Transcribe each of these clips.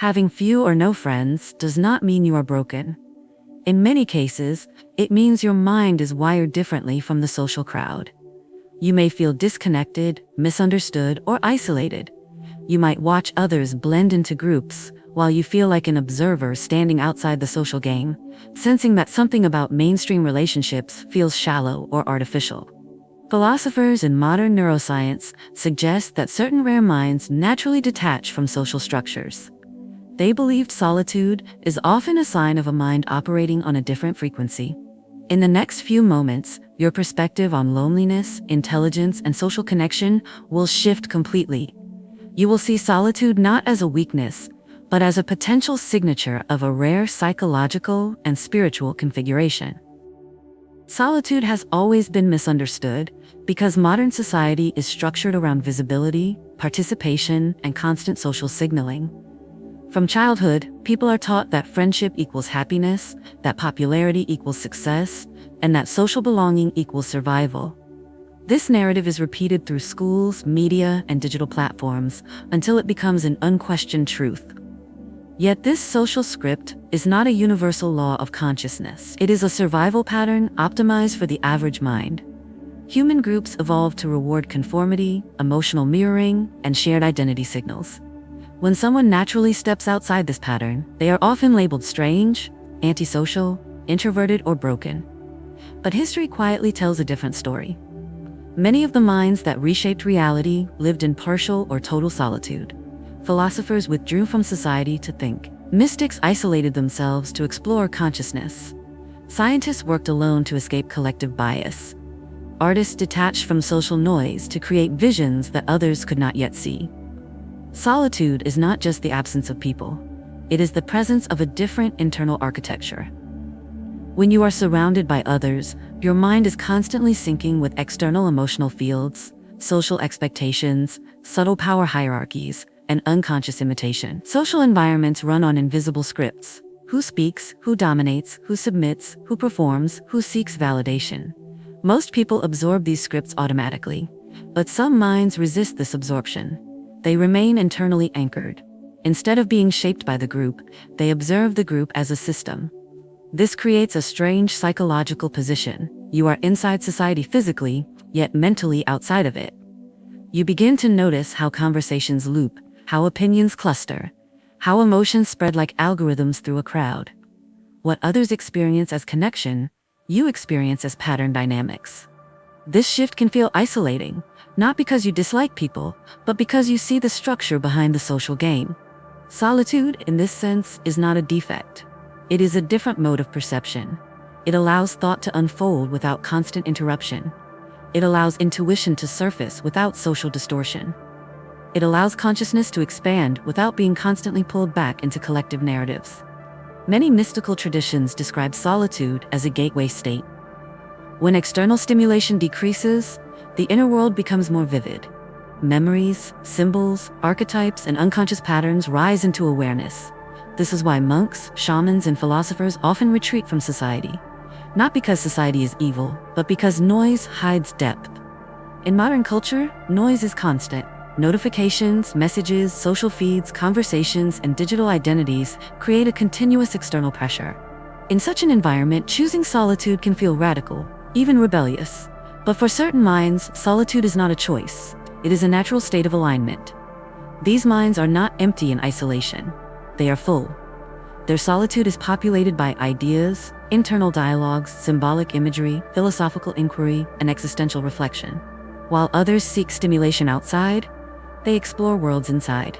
Having few or no friends does not mean you are broken. In many cases, it means your mind is wired differently from the social crowd. You may feel disconnected, misunderstood, or isolated. You might watch others blend into groups, while you feel like an observer standing outside the social game, sensing that something about mainstream relationships feels shallow or artificial. Philosophers in modern neuroscience suggest that certain rare minds naturally detach from social structures. They believed solitude is often a sign of a mind operating on a different frequency. In the next few moments, your perspective on loneliness, intelligence, and social connection will shift completely. You will see solitude not as a weakness, but as a potential signature of a rare psychological and spiritual configuration. Solitude has always been misunderstood because modern society is structured around visibility, participation, and constant social signaling. From childhood, people are taught that friendship equals happiness, that popularity equals success, and that social belonging equals survival. This narrative is repeated through schools, media, and digital platforms until it becomes an unquestioned truth. Yet this social script is not a universal law of consciousness. It is a survival pattern optimized for the average mind. Human groups evolved to reward conformity, emotional mirroring, and shared identity signals. When someone naturally steps outside this pattern, they are often labeled strange, antisocial, introverted, or broken. But history quietly tells a different story. Many of the minds that reshaped reality lived in partial or total solitude. Philosophers withdrew from society to think. Mystics isolated themselves to explore consciousness. Scientists worked alone to escape collective bias. Artists detached from social noise to create visions that others could not yet see. Solitude is not just the absence of people. It is the presence of a different internal architecture. When you are surrounded by others, your mind is constantly syncing with external emotional fields, social expectations, subtle power hierarchies, and unconscious imitation. Social environments run on invisible scripts. Who speaks, who dominates, who submits, who performs, who seeks validation. Most people absorb these scripts automatically, but some minds resist this absorption. They remain internally anchored. Instead of being shaped by the group, they observe the group as a system. This creates a strange psychological position. You are inside society physically, yet mentally outside of it. You begin to notice how conversations loop, how opinions cluster, how emotions spread like algorithms through a crowd. What others experience as connection, you experience as pattern dynamics. This shift can feel isolating, not because you dislike people, but because you see the structure behind the social game. Solitude, in this sense, is not a defect. It is a different mode of perception. It allows thought to unfold without constant interruption. It allows intuition to surface without social distortion. It allows consciousness to expand without being constantly pulled back into collective narratives. Many mystical traditions describe solitude as a gateway state. When external stimulation decreases, the inner world becomes more vivid. Memories, symbols, archetypes, and unconscious patterns rise into awareness. This is why monks, shamans, and philosophers often retreat from society. Not because society is evil, but because noise hides depth. In modern culture, noise is constant. Notifications, messages, social feeds, conversations, and digital identities create a continuous external pressure. In such an environment, choosing solitude can feel radical, even rebellious. But for certain minds, solitude is not a choice. It is a natural state of alignment. These minds are not empty in isolation. They are full. Their solitude is populated by ideas, internal dialogues, symbolic imagery, philosophical inquiry, and existential reflection. While others seek stimulation outside, they explore worlds inside.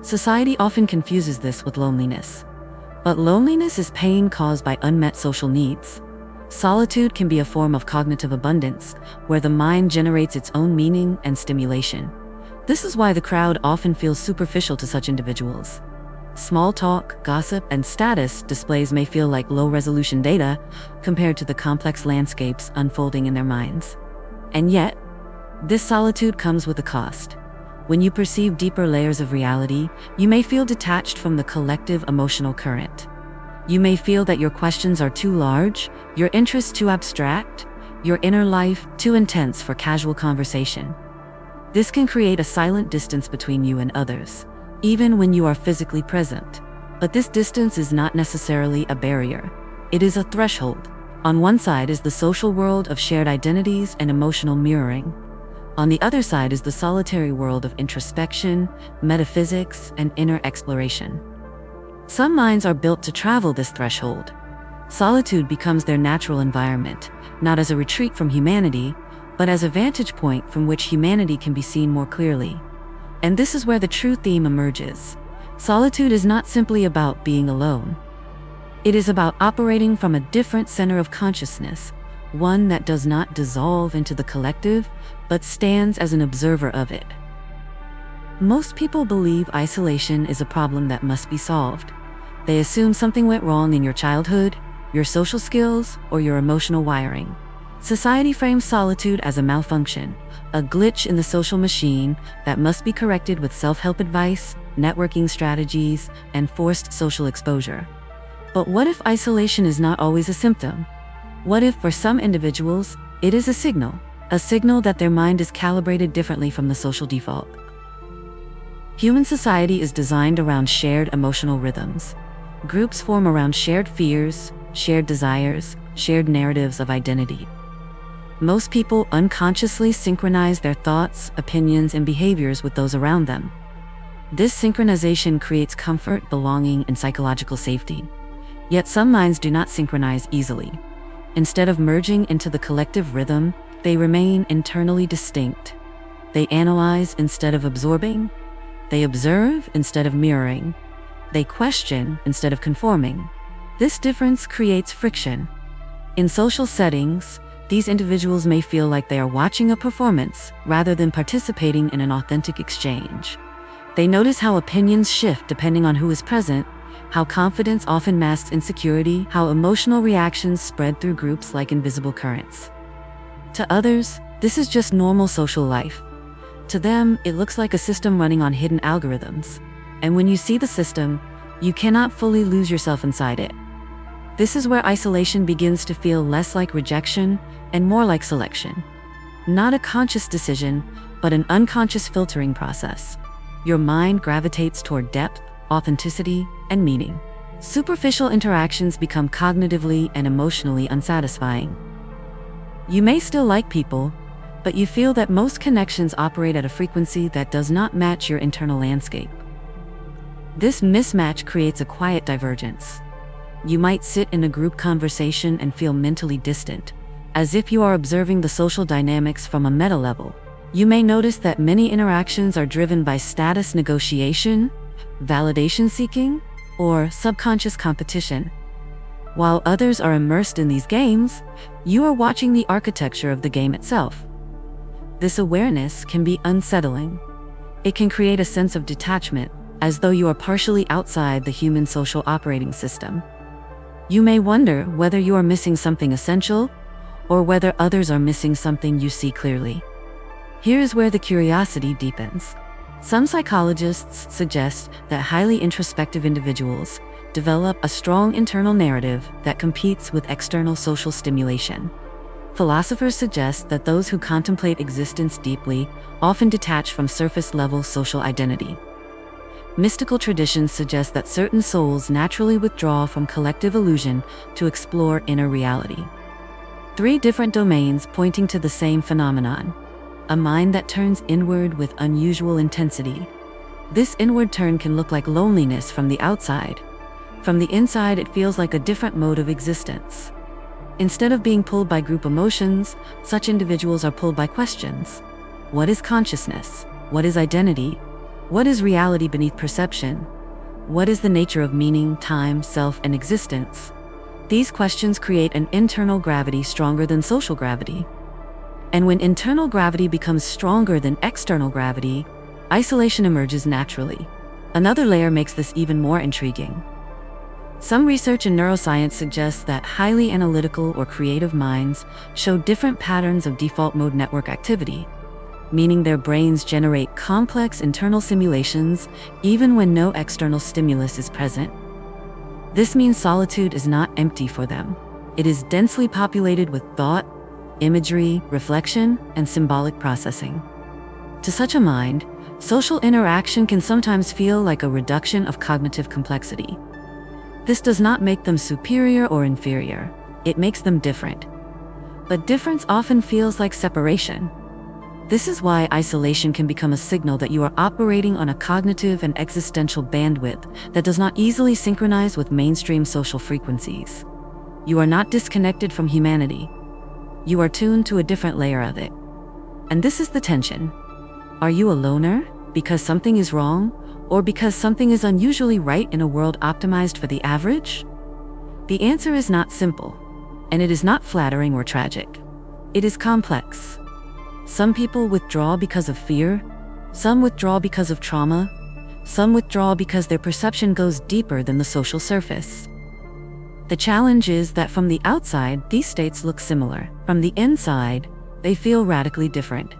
Society often confuses this with loneliness. But loneliness is pain caused by unmet social needs. Solitude can be a form of cognitive abundance, where the mind generates its own meaning and stimulation. This is why the crowd often feels superficial to such individuals. Small talk, gossip, and status displays may feel like low-resolution data compared to the complex landscapes unfolding in their minds. And yet, this solitude comes with a cost. When you perceive deeper layers of reality, you may feel detached from the collective emotional current. You may feel that your questions are too large, your interests too abstract, your inner life too intense for casual conversation. This can create a silent distance between you and others. even when you are physically present. But this distance is not necessarily a barrier. It is a threshold. On one side is the social world of shared identities and emotional mirroring. On the other side is the solitary world of introspection, metaphysics, and inner exploration. Some minds are built to travel this threshold. Solitude becomes their natural environment, not as a retreat from humanity, but as a vantage point from which humanity can be seen more clearly. And this is where the true theme emerges. Solitude is not simply about being alone. It is about operating from a different center of consciousness, one that does not dissolve into the collective, but stands as an observer of it. Most people believe isolation is a problem that must be solved. They assume something went wrong in your childhood, your social skills, or your emotional wiring. Society frames solitude as a malfunction, a glitch in the social machine that must be corrected with self-help advice, networking strategies, and forced social exposure. But what if isolation is not always a symptom? What if, for some individuals, it is a signal that their mind is calibrated differently from the social default? Human society is designed around shared emotional rhythms. Groups form around shared fears, shared desires, shared narratives of identity. Most people unconsciously synchronize their thoughts, opinions, and behaviors with those around them. This synchronization creates comfort, belonging, and psychological safety. Yet some minds do not synchronize easily. Instead of merging into the collective rhythm, they remain internally distinct. They analyze instead of absorbing. They observe instead of mirroring. They question instead of conforming. This difference creates friction. In social settings, these individuals may feel like they are watching a performance rather than participating in an authentic exchange. They notice how opinions shift depending on who is present, how confidence often masks insecurity, how emotional reactions spread through groups like invisible currents. To others, this is just normal social life. To them, it looks like a system running on hidden algorithms. And when you see the system, you cannot fully lose yourself inside it. This is where isolation begins to feel less like rejection and more like selection. Not a conscious decision, but an unconscious filtering process. Your mind gravitates toward depth, authenticity, and meaning. Superficial interactions become cognitively and emotionally unsatisfying. You may still like people, but you feel that most connections operate at a frequency that does not match your internal landscape. This mismatch creates a quiet divergence. You might sit in a group conversation and feel mentally distant, as if you are observing the social dynamics from a meta level. You may notice that many interactions are driven by status negotiation, validation seeking, or subconscious competition. While others are immersed in these games, you are watching the architecture of the game itself. This awareness can be unsettling. It can create a sense of detachment, as though you are partially outside the human social operating system. You may wonder whether you are missing something essential, or whether others are missing something you see clearly. Here's where the curiosity deepens. Some psychologists suggest that highly introspective individuals develop a strong internal narrative that competes with external social stimulation. Philosophers suggest that those who contemplate existence deeply often detach from surface-level social identity. Mystical traditions suggest that certain souls naturally withdraw from collective illusion to explore inner reality. 3 different domains pointing to the same phenomenon. A mind that turns inward with unusual intensity. This inward turn can look like loneliness from the outside. From the inside, it feels like a different mode of existence. Instead of being pulled by group emotions, such individuals are pulled by questions. What is consciousness? What is identity? What is reality beneath perception? What is the nature of meaning, time, self, and existence? These questions create an internal gravity stronger than social gravity. And when internal gravity becomes stronger than external gravity, isolation emerges naturally. Another layer makes this even more intriguing. Some research in neuroscience suggests that highly analytical or creative minds show different patterns of default mode network activity, meaning their brains generate complex internal simulations even when no external stimulus is present. This means solitude is not empty for them. It is densely populated with thought, imagery, reflection, and symbolic processing. To such a mind, Social interaction can sometimes feel like a reduction of cognitive complexity. This does not make them superior or inferior. It makes them different. But difference often feels like separation. This is why isolation can become a signal that you are operating on a cognitive and existential bandwidth that does not easily synchronize with mainstream social frequencies. You are not disconnected from humanity. You are tuned to a different layer of it. And this is the tension. Are you a loner because something is wrong, or because something is unusually right in a world optimized for the average? The answer is not simple, and it is not flattering or tragic. It is complex. Some people withdraw because of fear, some withdraw because of trauma, some withdraw because their perception goes deeper than the social surface. The challenge is that from the outside, these states look similar. From the inside, they feel radically different.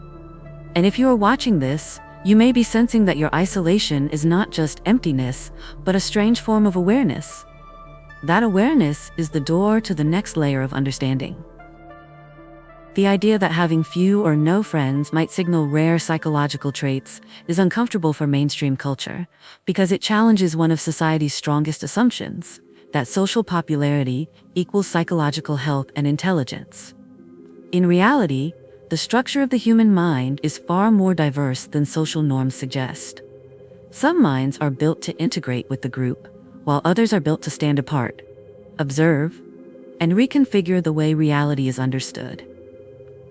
And if you are watching this, you may be sensing that your isolation is not just emptiness, but a strange form of awareness. That awareness is the door to the next layer of understanding. The idea that having few or no friends might signal rare psychological traits is uncomfortable for mainstream culture, because it challenges one of society's strongest assumptions, that social popularity equals psychological health and intelligence. In reality, the structure of the human mind is far more diverse than social norms suggest. Some minds are built to integrate with the group, while others are built to stand apart, observe, and reconfigure the way reality is understood.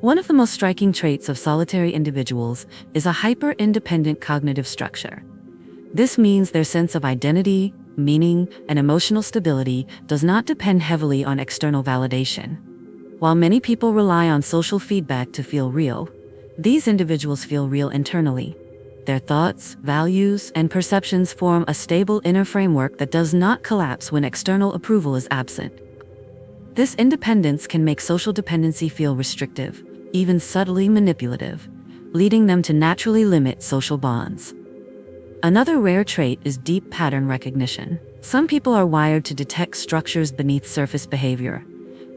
One of the most striking traits of solitary individuals is a hyper-independent cognitive structure. This means their sense of identity, meaning, and emotional stability does not depend heavily on external validation. While many people rely on social feedback to feel real, these individuals feel real internally. Their thoughts, values, and perceptions form a stable inner framework that does not collapse when external approval is absent. This independence can make social dependency feel restrictive, even subtly manipulative, leading them to naturally limit social bonds. Another rare trait is deep pattern recognition. Some people are wired to detect structures beneath surface behavior.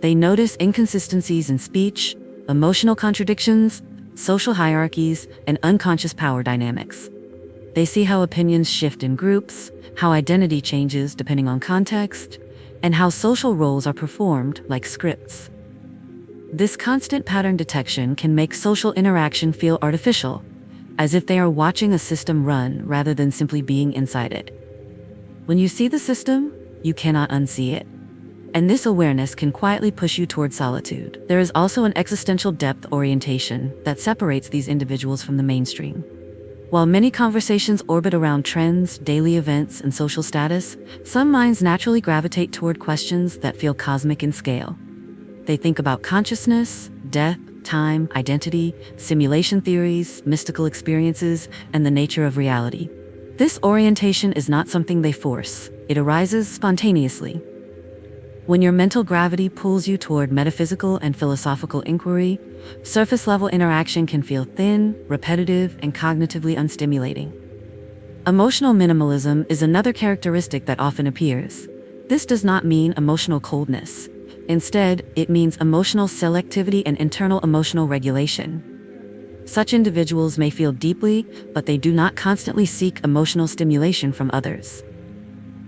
They notice inconsistencies in speech, emotional contradictions, social hierarchies, and unconscious power dynamics. They see how opinions shift in groups, how identity changes depending on context, and how social roles are performed like scripts. This constant pattern detection can make social interaction feel artificial, as if they are watching a system run rather than simply being inside it. When you see the system, you cannot unsee it. And this awareness can quietly push you toward solitude. There is also an existential depth orientation that separates these individuals from the mainstream. While many conversations orbit around trends, daily events, and social status, some minds naturally gravitate toward questions that feel cosmic in scale. They think about consciousness, death, time, identity, simulation theories, mystical experiences, and the nature of reality. This orientation is not something they force. It arises spontaneously. When your mental gravity pulls you toward metaphysical and philosophical inquiry, surface-level interaction can feel thin, repetitive, and cognitively unstimulating. Emotional minimalism is another characteristic that often appears. This does not mean emotional coldness. Instead, it means emotional selectivity and internal emotional regulation. Such individuals may feel deeply, but they do not constantly seek emotional stimulation from others.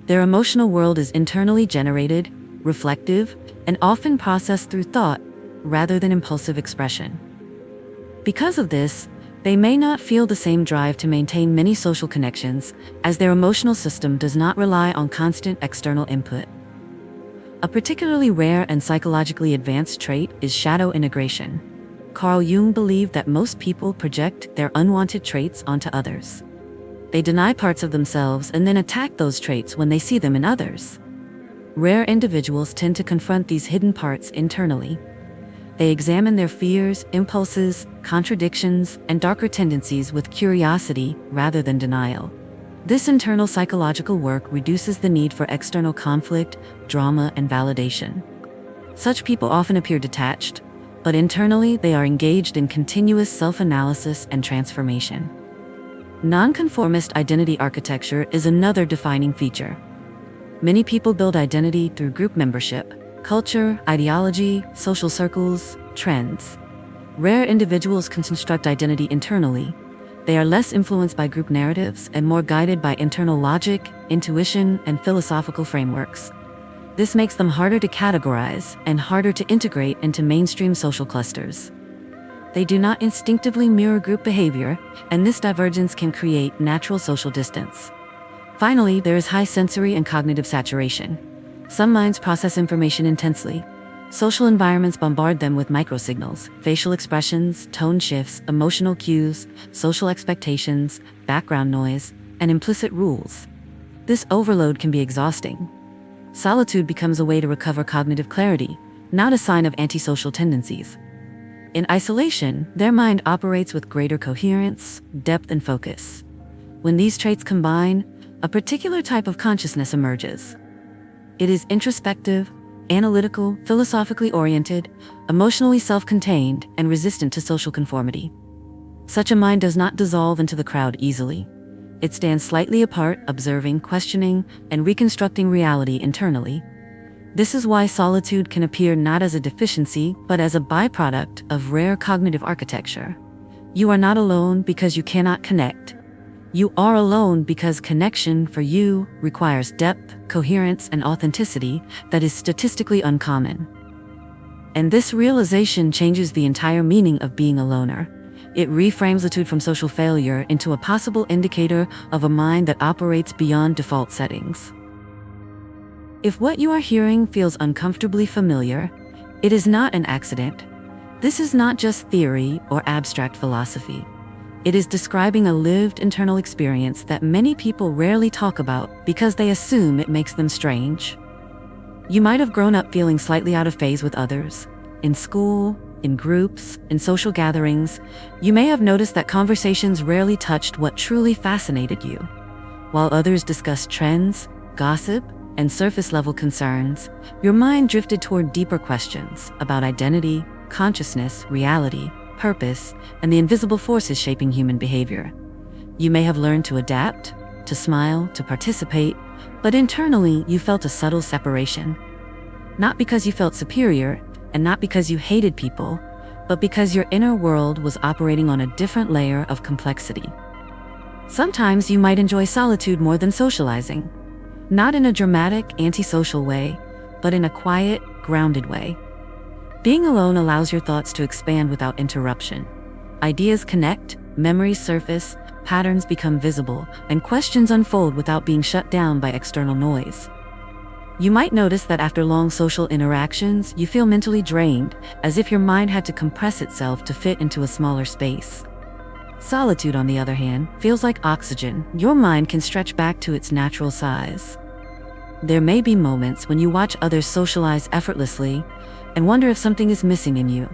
Their emotional world is internally generated, reflective, and often processed through thought rather than impulsive expression. Because of this, they may not feel the same drive to maintain many social connections, as their emotional system does not rely on constant external input. A particularly rare and psychologically advanced trait is shadow integration. Carl Jung believed that most people project their unwanted traits onto others. They deny parts of themselves and then attack those traits when they see them in others. Rare individuals tend to confront these hidden parts internally. They examine their fears, impulses, contradictions, and darker tendencies with curiosity rather than denial. This internal psychological work reduces the need for external conflict, drama, and validation. Such people often appear detached, but internally they are engaged in continuous self-analysis and transformation. Nonconformist identity architecture is another defining feature. Many people build identity through group membership, culture, ideology, social circles, trends. Rare individuals can construct identity internally. They are less influenced by group narratives and more guided by internal logic, intuition, and philosophical frameworks. This makes them harder to categorize and harder to integrate into mainstream social clusters. They do not instinctively mirror group behavior, and this divergence can create natural social distance. Finally, there is high sensory and cognitive saturation. Some minds process information intensely. Social environments bombard them with microsignals, facial expressions, tone shifts, emotional cues, social expectations, background noise, and implicit rules. This overload can be exhausting. Solitude becomes a way to recover cognitive clarity, not a sign of antisocial tendencies. In isolation, their mind operates with greater coherence, depth, and focus. When these traits combine, a particular type of consciousness emerges. It is introspective, analytical, philosophically oriented, emotionally self-contained, and resistant to social conformity. Such a mind does not dissolve into the crowd easily. It stands slightly apart, observing, questioning, and reconstructing reality internally. This is why solitude can appear not as a deficiency, but as a byproduct of rare cognitive architecture. You are not alone because you cannot connect. You are alone because connection for you requires depth, coherence, and authenticity that is statistically uncommon. And this realization changes the entire meaning of being a loner. It reframes solitude from social failure into a possible indicator of a mind that operates beyond default settings. If what you are hearing feels uncomfortably familiar, it is not an accident. This is not just theory or abstract philosophy. It is describing a lived internal experience that many people rarely talk about because they assume it makes them strange. You might have grown up feeling slightly out of phase with others. In school, in groups, in social gatherings, you may have noticed that conversations rarely touched what truly fascinated you. While others discussed trends, gossip, and surface-level concerns, your mind drifted toward deeper questions about identity, consciousness, reality, purpose, and the invisible forces shaping human behavior. You may have learned to adapt, to smile, to participate, but internally you felt a subtle separation. Not because you felt superior, and not because you hated people, but because your inner world was operating on a different layer of complexity. Sometimes you might enjoy solitude more than socializing. Not in a dramatic, antisocial way, but in a quiet, grounded way. Being alone allows your thoughts to expand without interruption. Ideas connect, memories surface, patterns become visible, and questions unfold without being shut down by external noise. You might notice that after long social interactions, you feel mentally drained, as if your mind had to compress itself to fit into a smaller space. Solitude, on the other hand, feels like oxygen. Your mind can stretch back to its natural size. There may be moments when you watch others socialize effortlessly and wonder if something is missing in you.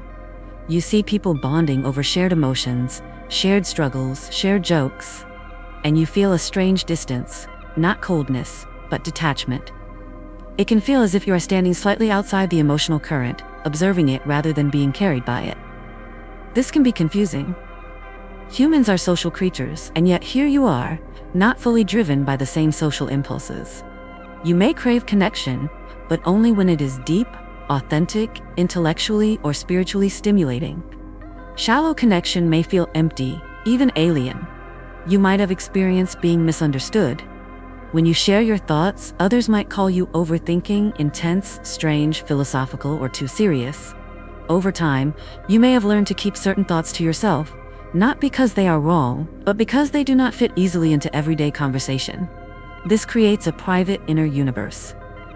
You see people bonding over shared emotions, shared struggles, shared jokes, and you feel a strange distance, not coldness, but detachment. It can feel as if you are standing slightly outside the emotional current, observing it rather than being carried by it. This can be confusing. Humans are social creatures, and yet here you are, not fully driven by the same social impulses. You may crave connection, but only when it is deep, authentic, intellectually, or spiritually stimulating. Shallow connection may feel empty, even alien. You might have experienced being misunderstood. When you share your thoughts, others might call you overthinking, intense, strange, philosophical, or too serious. Over time, you may have learned to keep certain thoughts to yourself, not because they are wrong, but because they do not fit easily into everyday conversation. This creates a private inner universe.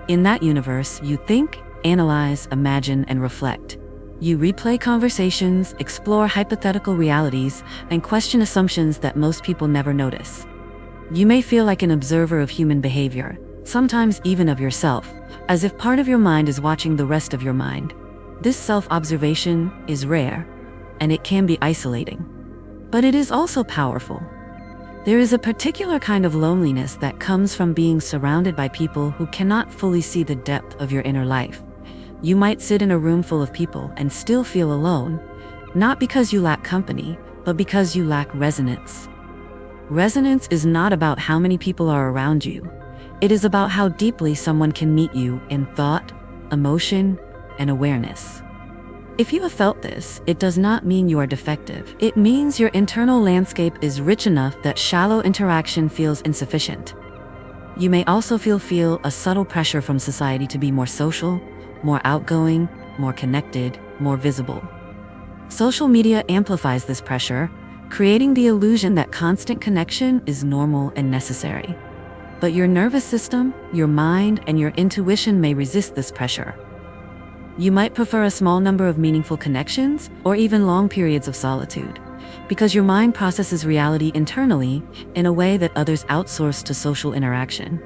In that universe, you think, analyze, imagine, and reflect. You replay conversations, explore hypothetical realities, and question assumptions that most people never notice. You may feel like an observer of human behavior, sometimes even of yourself, as if part of your mind is watching the rest of your mind. This self-observation is rare, and it can be isolating. But it is also powerful. There is a particular kind of loneliness that comes from being surrounded by people who cannot fully see the depth of your inner life. You might sit in a room full of people and still feel alone, not because you lack company, but because you lack resonance. Resonance is not about how many people are around you. It is about how deeply someone can meet you in thought, emotion, and awareness. If you have felt this, it does not mean you are defective. It means your internal landscape is rich enough that shallow interaction feels insufficient. You may also feel a subtle pressure from society to be more social, more outgoing, more connected, more visible. Social media amplifies this pressure, creating the illusion that constant connection is normal and necessary. But your nervous system, your mind, and your intuition may resist this pressure. You might prefer a small number of meaningful connections or even long periods of solitude, because your mind processes reality internally in a way that others outsource to social interaction.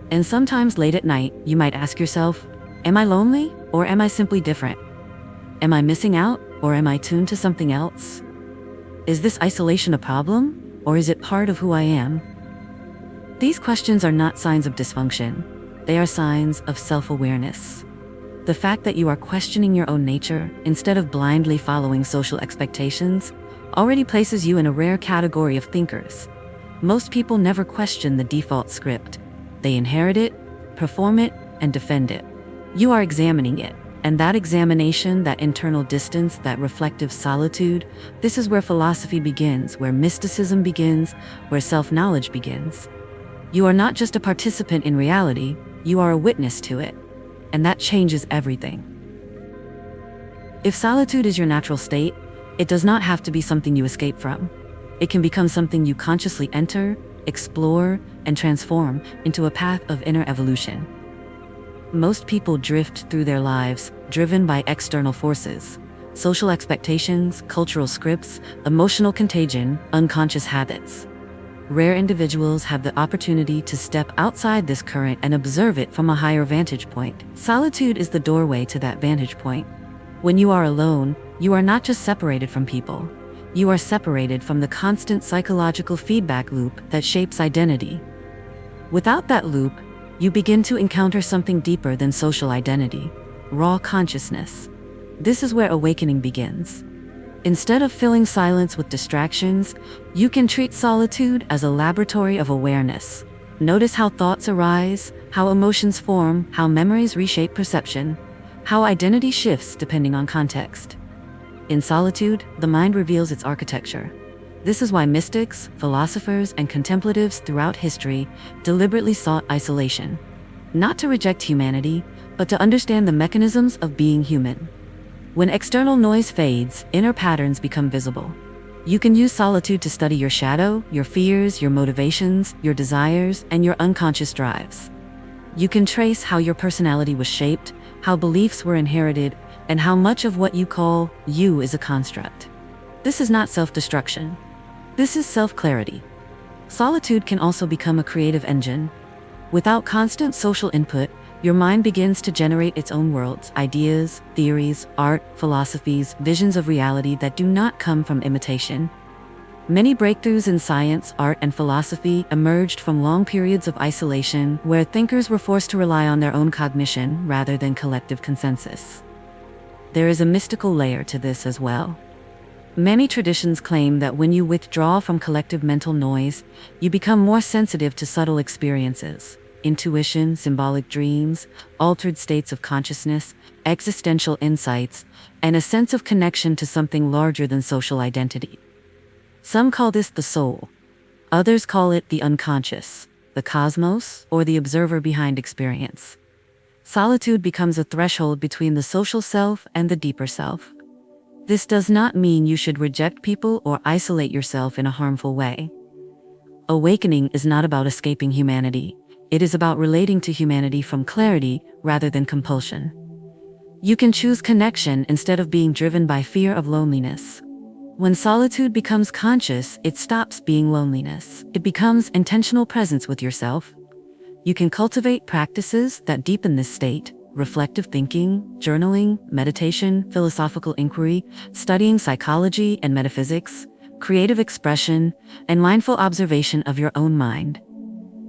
And sometimes late at night, you might ask yourself, am I lonely or am I simply different? Am I missing out or am I tuned to something else? Is this isolation a problem or is it part of who I am? These questions are not signs of dysfunction. They are signs of self-awareness. The fact that you are questioning your own nature instead of blindly following social expectations already places you in a rare category of thinkers. Most people never question the default script. They inherit it, perform it, and defend it. You are examining it, and that examination, that internal distance, that reflective solitude, this is where philosophy begins, where mysticism begins, where self-knowledge begins. You are not just a participant in reality, you are a witness to it. And that changes everything. If solitude is your natural state, it does not have to be something you escape from. It can become something you consciously enter, explore, and transform into a path of inner evolution. Most people drift through their lives, driven by external forces, social expectations, cultural scripts, emotional contagion, unconscious habits. Rare individuals have the opportunity to step outside this current and observe it from a higher vantage point. Solitude is the doorway to that vantage point. When you are alone, you are not just separated from people. You are separated from the constant psychological feedback loop that shapes identity. Without that loop, you begin to encounter something deeper than social identity, raw consciousness. This is where awakening begins. Instead of filling silence with distractions, you can treat solitude as a laboratory of awareness. Notice how thoughts arise, how emotions form, how memories reshape perception, how identity shifts depending on context. In solitude, the mind reveals its architecture. This is why mystics, philosophers, and contemplatives throughout history deliberately sought isolation. Not to reject humanity, but to understand the mechanisms of being human. When external noise fades, inner patterns become visible. You can use solitude to study your shadow, your fears, your motivations, your desires, and your unconscious drives. You can trace how your personality was shaped, how beliefs were inherited, and how much of what you call you is a construct. This is not self-destruction. This is self-clarity. Solitude can also become a creative engine. Without constant social input, your mind begins to generate its own worlds, ideas, theories, art, philosophies, visions of reality that do not come from imitation. Many breakthroughs in science, art, and philosophy emerged from long periods of isolation where thinkers were forced to rely on their own cognition rather than collective consensus. There is a mystical layer to this as well. Many traditions claim that when you withdraw from collective mental noise, you become more sensitive to subtle experiences. Intuition, symbolic dreams, altered states of consciousness, existential insights, and a sense of connection to something larger than social identity. Some call this the soul. Others call it the unconscious, the cosmos, or the observer behind experience. Solitude becomes a threshold between the social self and the deeper self. This does not mean you should reject people or isolate yourself in a harmful way. Awakening is not about escaping humanity. It is about relating to humanity from clarity rather than compulsion. You can choose connection instead of being driven by fear of loneliness. When solitude becomes conscious, it stops being loneliness. It becomes intentional presence with yourself. You can cultivate practices that deepen this state: reflective thinking, journaling, meditation, philosophical inquiry, studying psychology and metaphysics, creative expression, and mindful observation of your own mind.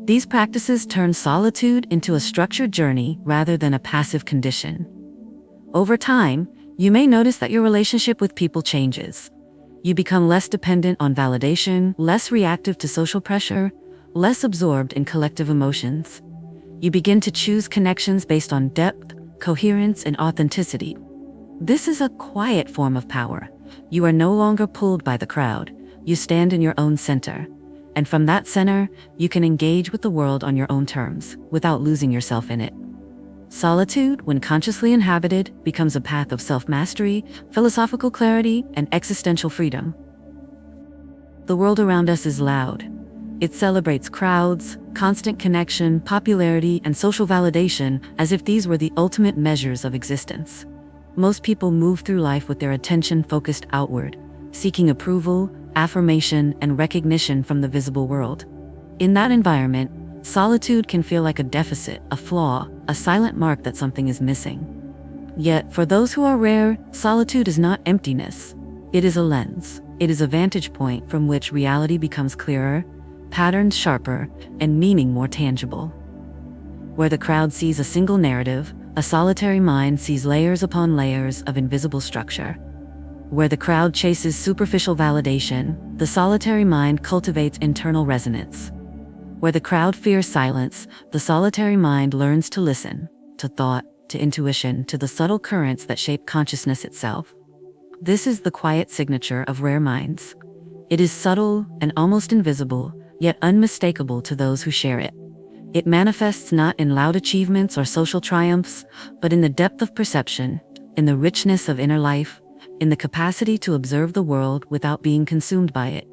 These practices turn solitude into a structured journey rather than a passive condition. Over time, you may notice that your relationship with people changes. You become less dependent on validation, less reactive to social pressure, less absorbed in collective emotions. You begin to choose connections based on depth, coherence, and authenticity. This is a quiet form of power. You are no longer pulled by the crowd. You stand in your own center. And from that center, you can engage with the world on your own terms, without losing yourself in it. Solitude, when consciously inhabited, becomes a path of self-mastery, philosophical clarity, and existential freedom. The world around us is loud. It celebrates crowds, constant connection, popularity, and social validation as if these were the ultimate measures of existence. Most people move through life with their attention focused outward, seeking approval, affirmation, and recognition from the visible world. In that environment, solitude can feel like a deficit, a flaw, a silent mark that something is missing. Yet, for those who are rare, solitude is not emptiness. It is a lens. It is a vantage point from which reality becomes clearer, patterns sharper, and meaning more tangible. Where the crowd sees a single narrative, a solitary mind sees layers upon layers of invisible structure. Where the crowd chases superficial validation, the solitary mind cultivates internal resonance. Where the crowd fears silence, the solitary mind learns to listen, to thought, to intuition, to the subtle currents that shape consciousness itself. This is the quiet signature of rare minds. It is subtle and almost invisible, yet unmistakable to those who share it. It manifests not in loud achievements or social triumphs, but in the depth of perception, in the richness of inner life, in the capacity to observe the world without being consumed by it.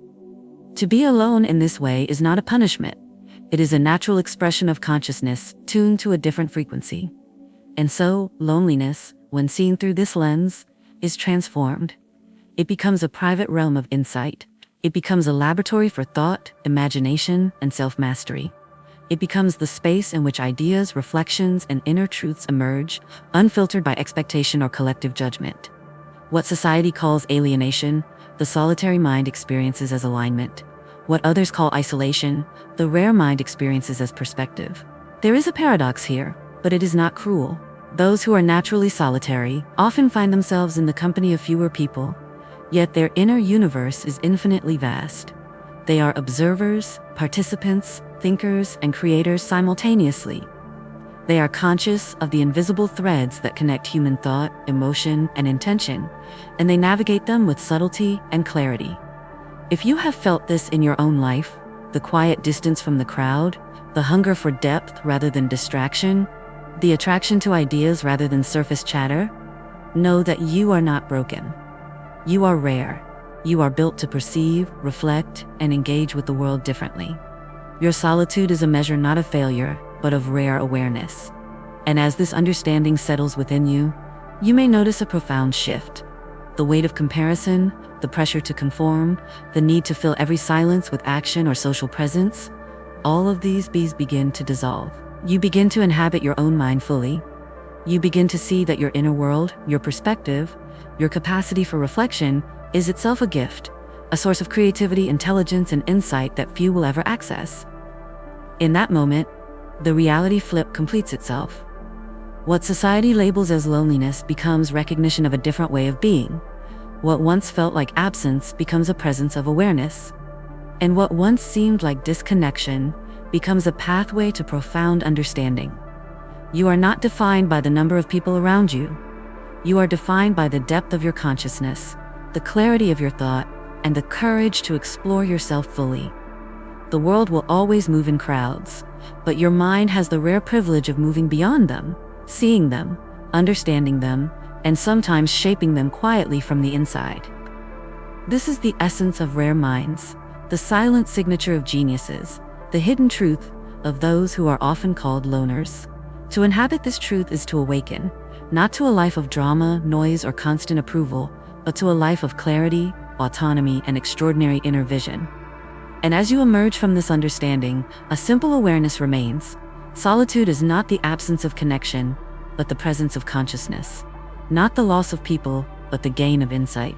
To be alone in this way is not a punishment. It is a natural expression of consciousness tuned to a different frequency. And so, loneliness, when seen through this lens, is transformed. It becomes a private realm of insight. It becomes a laboratory for thought, imagination, and self-mastery. It becomes the space in which ideas, reflections, and inner truths emerge, unfiltered by expectation or collective judgment. What society calls alienation, the solitary mind experiences as alignment. What others call isolation, the rare mind experiences as perspective. There is a paradox here, but it is not cruel. Those who are naturally solitary often find themselves in the company of fewer people, yet their inner universe is infinitely vast. They are observers, participants, thinkers, and creators simultaneously. They are conscious of the invisible threads that connect human thought, emotion, and intention, and they navigate them with subtlety and clarity. If you have felt this in your own life, the quiet distance from the crowd, the hunger for depth rather than distraction, the attraction to ideas rather than surface chatter, know that you are not broken. You are rare. You are built to perceive, reflect, and engage with the world differently. Your solitude is a measure not of failure, but of rare awareness. And as this understanding settles within you, you may notice a profound shift. The weight of comparison, the pressure to conform, the need to fill every silence with action or social presence, all of these begin to dissolve. You begin to inhabit your own mind fully. You begin to see that your inner world, your perspective, your capacity for reflection is itself a gift, a source of creativity, intelligence, and insight that few will ever access. In that moment, the reality flip completes itself. What society labels as loneliness becomes recognition of a different way of being. What once felt like absence becomes a presence of awareness. And what once seemed like disconnection becomes a pathway to profound understanding. You are not defined by the number of people around you. You are defined by the depth of your consciousness, the clarity of your thought, and the courage to explore yourself fully. The world will always move in crowds, but your mind has the rare privilege of moving beyond them, seeing them, understanding them, and sometimes shaping them quietly from the inside. This is the essence of rare minds, the silent signature of geniuses, the hidden truth of those who are often called loners. To inhabit this truth is to awaken, not to a life of drama, noise, or constant approval, but to a life of clarity, autonomy, and extraordinary inner vision. And as you emerge from this understanding, a simple awareness remains. Solitude is not the absence of connection, but the presence of consciousness. Not the loss of people, but the gain of insight.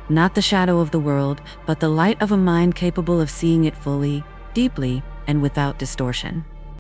Not the shadow of the world, but the light of a mind capable of seeing it fully, deeply, and without distortion.